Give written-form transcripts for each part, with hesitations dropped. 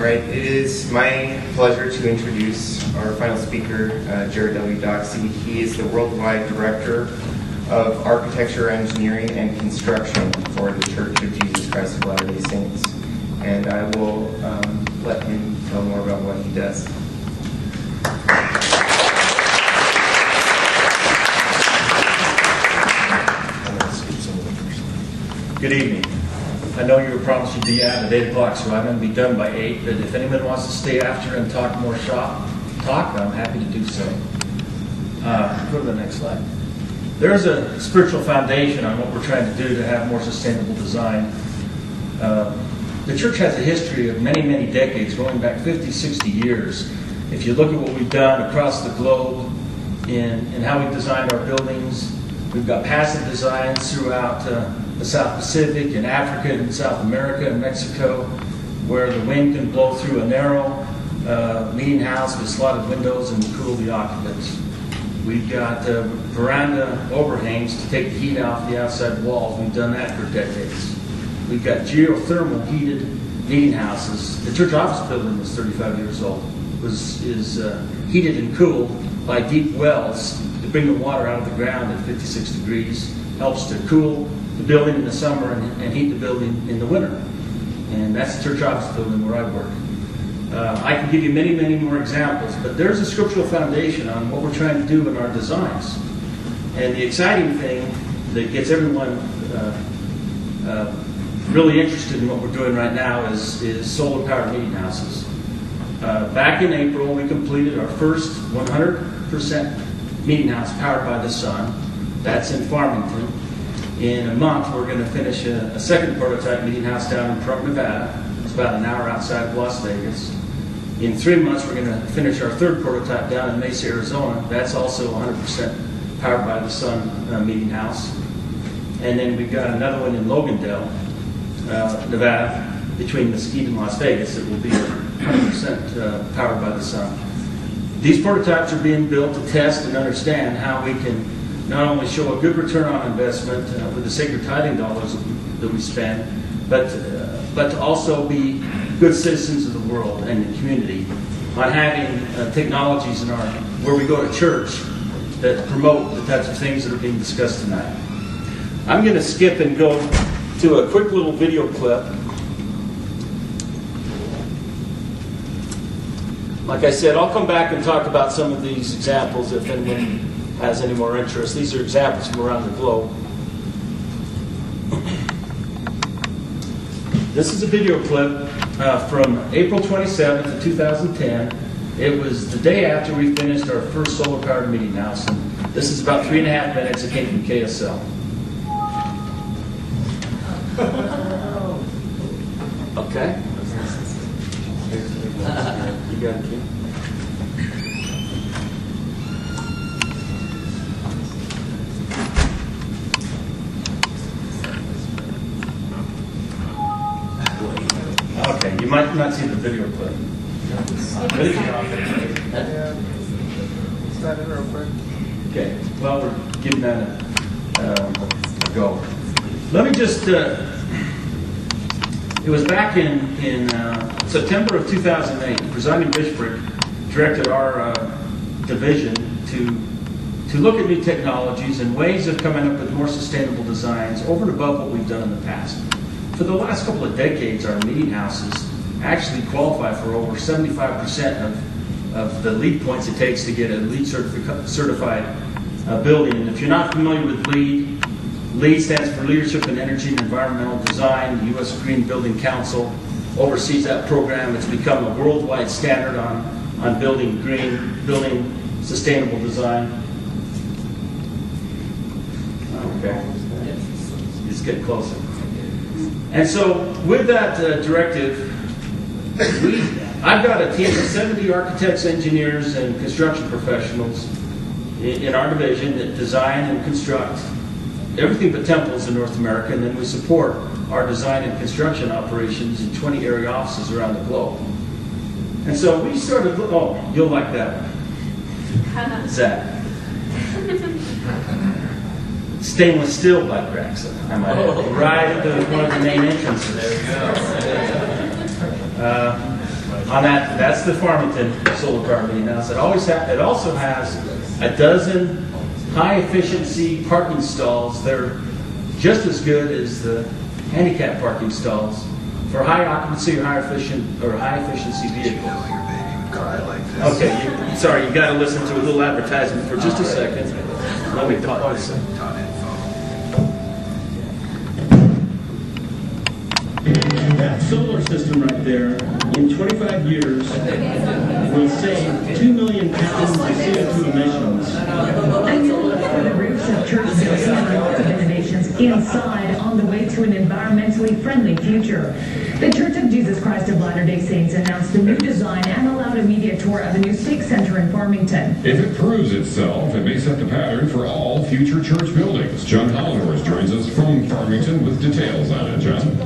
right, it is my pleasure to introduce our final speaker, Jared W. Doxey. He is the Worldwide Director of Architecture, Engineering, and Construction for the Church of Jesus Christ of Latter-day Saints. And I will let him tell more about what he does. Good evening. I know you were promised you'd be out at 8 o'clock, so I'm going to be done by 8. But if anyone wants to stay after and talk more I'm happy to do so. Go to the next slide. There is a spiritual foundation on what we're trying to do to have more sustainable design. The church has a history of many, many decades, going back 50, 60 years. If you look at what we've done across the globe in how we've designed our buildings, we've got passive designs throughout the South Pacific, in Africa, and South America, and Mexico, where the wind can blow through a narrow meeting house with slotted windows and cool the occupants. We've got veranda overhangs to take the heat off the outside walls. We've done that for decades. We've got geothermal heated meeting houses. The church office building is 35 years old. Is heated and cooled by deep wells to bring the water out of the ground at 56 degrees. Helps to cool the building in the summer and heat the building in the winter. And that's the church office building where I work. I can give you many, many more examples, but there's a scriptural foundation on what we're trying to do in our designs. And the exciting thing that gets everyone really interested in what we're doing right now is solar-powered meeting houses. Back in April, we completed our first 100% meeting house powered by the sun. That's in Farmington. In a month, we're going to finish a second prototype meeting house down in Pahrump, Nevada. It's about an hour outside of Las Vegas. In 3 months, we're going to finish our third prototype down in Mesa, Arizona. That's also 100% powered by the sun meeting house. And then we've got another one in Logandale, Nevada, between Mesquite and Las Vegas that will be 100% powered by the sun. These prototypes are being built to test and understand how we can not only show a good return on investment with the sacred tithing dollars that we spend, but to also be good citizens of the world and the community by having technologies in where we go to church that promote the types of things that are being discussed tonight. I'm going to skip and go to a quick little video clip. Like I said, I'll come back and talk about some of these examples if anyone has any more interest. These are examples from around the globe. This is a video clip from April 27th of 2010. It was the day after we finished our first solar-powered meeting house. And this is about 3.5 minutes. It came from KSL. Okay. You got it, Kim? Okay, you might not see the video clip. Start it real quick. Okay, well, we're giving that a go. Let me just, it was back in September of 2008, the presiding bishopric directed our division to look at new technologies and ways of coming up with more sustainable designs over and above what we've done in the past. For the last couple of decades, our meeting houses actually qualify for over 75% of the LEED points it takes to get a LEED certified building. And if you're not familiar with LEED, LEED stands for Leadership in Energy and Environmental Design. The U.S. Green Building Council oversees that program. It's become a worldwide standard on building green, building sustainable design. Okay, it's getting closer. And so with that directive, I've got a team of 70 architects, engineers, and construction professionals in our division that design and construct everything but temples in North America, and then we support our design and construction operations in 20 area offices around the globe. And so we started, oh, you'll like that one. Zach. Stainless steel black racks, I might add, right at one of the main entrances. There we go. On that, that's the Farmington solar power meeting house. It also has a dozen high-efficiency parking stalls. They're just as good as the handicap parking stalls for high occupancy or high efficiency vehicles. Okay, sorry, you got to listen to a little advertisement for just a second. Let me talk. That solar system right there, in 25 years, will save 2 million pounds of CO2 emissions. And you'll look for the roofs of church buildings and lots of innovations inside on the way to an environmentally friendly future. The Church of Jesus Christ of Latter-day Saints announced a new design and allowed a media tour of a new stake center in Farmington. If it proves itself, it may set the pattern for all future church buildings. John Hollendorf joins us from Farmington with details on it. John?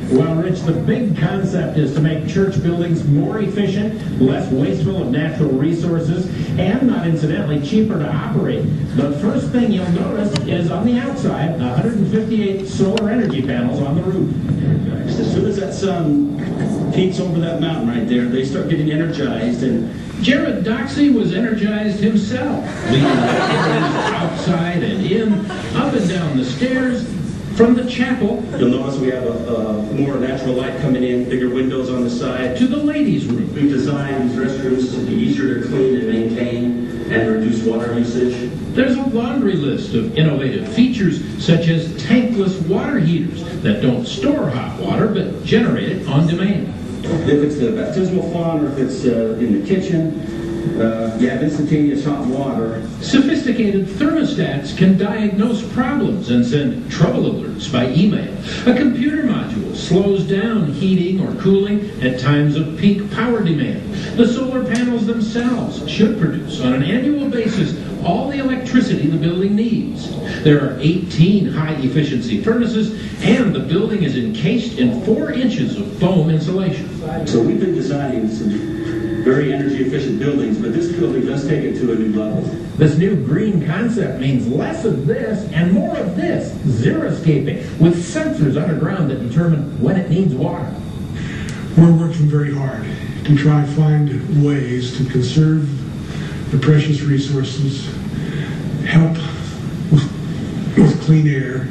Well, Rich, the big concept is to make church buildings more efficient, less wasteful of natural resources, and not incidentally cheaper to operate. The first thing you'll notice is on the outside, 158 solar energy panels on the roof. As soon as that sun peaks over that mountain right there, they start getting energized, and Jared Doxey was energized himself, leading the outside and in, up and down the stairs. From the chapel, you'll notice we have a more natural light coming in, bigger windows on the side, to the ladies' room. We've designed these restrooms to be easier to clean and maintain and reduce water usage. There's a laundry list of innovative features, such as tankless water heaters that don't store hot water but generate it on demand. If it's the baptismal font or if it's in the kitchen, you have instantaneous hot water. Sophisticated thermostats can diagnose problems and send trouble alerts by email. A computer module slows down heating or cooling at times of peak power demand. The solar panels themselves should produce on an annual basis all the electricity the building needs. There are 18 high-efficiency furnaces, and the building is encased in 4 inches of foam insulation. So we've been designing some very energy-efficient buildings, but this building does take it to a new level. This new green concept means less of this and more of this, xeriscaping, with sensors underground that determine when it needs water. We're working very hard to try to find ways to conserve the precious resources, help with clean air,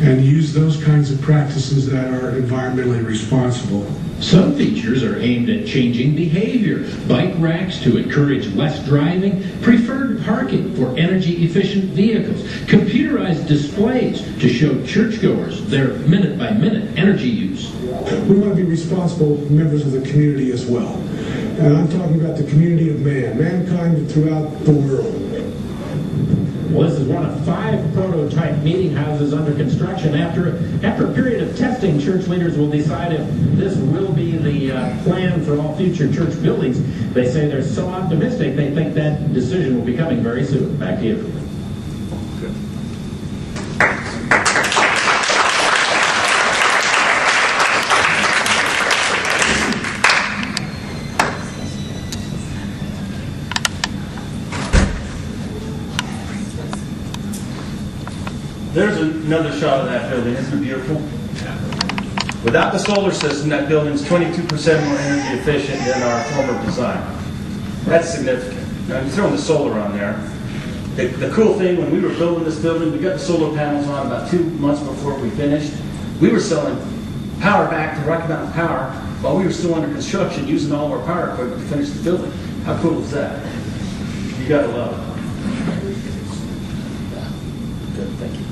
and use those kinds of practices that are environmentally responsible. Some features are aimed at changing behavior. Bike racks to encourage less driving, preferred parking for energy-efficient vehicles, computerized displays to show churchgoers their minute-by-minute energy use. We want to be responsible members of the community as well. And I'm talking about the community of mankind throughout the world. Well, this is one of 5 prototype meeting houses under construction. After a period of testing, church leaders will decide if this will be the plan for all future church buildings. They say they're so optimistic they think that decision will be coming very soon. Back to you. There's another shot of that building. Isn't it beautiful? Without the solar system, that building's 22% more energy efficient than our former design. That's significant. Now, you're throwing the solar on there. The cool thing, when we were building this building, we got the solar panels on about 2 months before we finished. We were selling power back to Rocky Mountain Power while we were still under construction, using all of our power equipment to finish the building. How cool is that? You gotta love it. Good, thank you.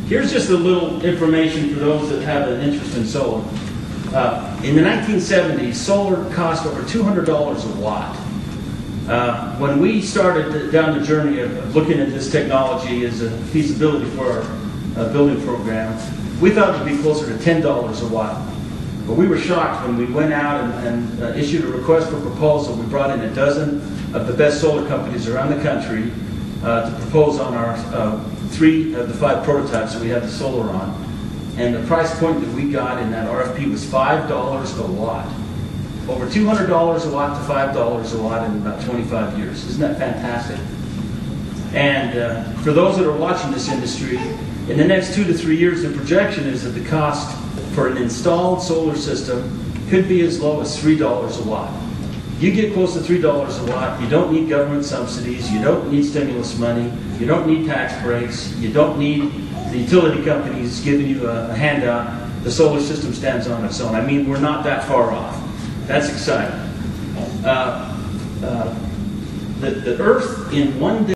Here's just a little information for those that have an interest in solar. In the 1970s, solar cost over $200 a watt. When we started down the journey of looking at this technology as a feasibility for our building program, we thought it would be closer to $10 a watt. But we were shocked when we went out and issued a request for proposal. We brought in a dozen of the best solar companies around the country to propose on our 3 of the 5 prototypes that we had the solar on. And the price point that we got in that RFP was $5 a watt. Over $200 a watt to $5 a watt in about 25 years. Isn't that fantastic? And for those that are watching this industry, in the next 2 to 3 years, the projection is that the cost for an installed solar system could be as low as $3 a watt. You get close to $3 a watt, you don't need government subsidies, you don't need stimulus money, you don't need tax breaks, you don't need the utility companies giving you a handout. The solar system stands on its own. I mean, we're not that far off. That's exciting. The Earth in one day